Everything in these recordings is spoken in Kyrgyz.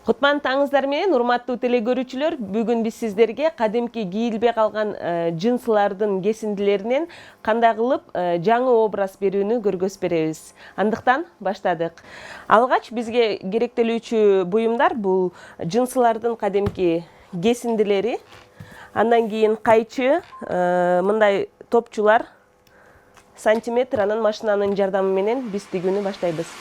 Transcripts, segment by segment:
Кутман таңыңыздар менен, урматтуу телекөрүүчүлөр, бүгүн биз сиздерге кадимки кийилбей калган жынсылардын кесиндилеринен кандай кылып жаңы образ берүүнү көргөзүп беребиз. Андыктан баштадык. Алгач бизге керектелүүчү буюмдар бул жынсылардын кадимки кесиндилери, андан кийин кайчы, мындай топчулар, сантиметр, анан машинанын жардамы менен биз тигүүнү баштайбыз.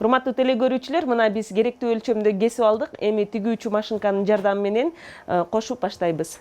Урматтуу телекөрүүчүлөр, мына биз керектүү өлчөмдө кесип алдык. Эми тигүүчү машинканын жардамы менен кошуп баштайбыз.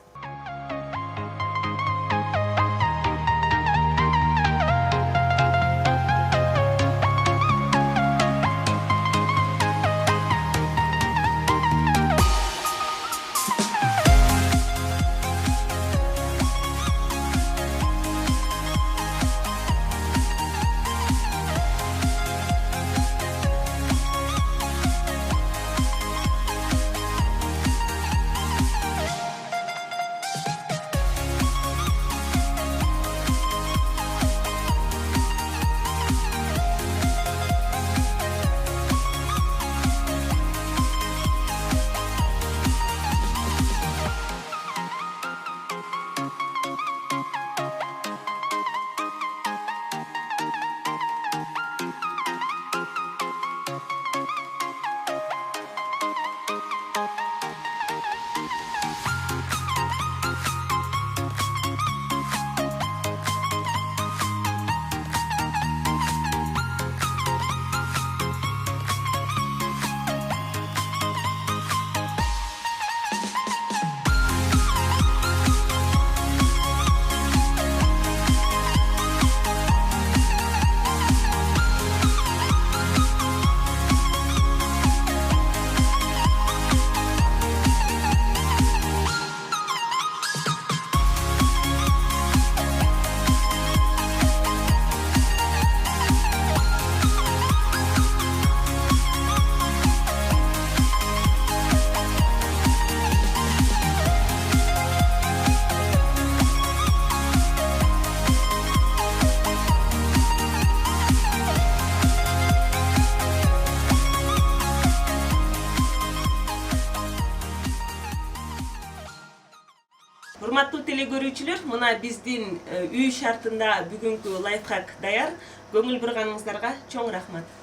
Урматтуу телекөрүүчүлөр, мына биздин үй шартында бүгүнкү лайфхак даяр. Көңүл бурганыңыздарга чоң рахмат.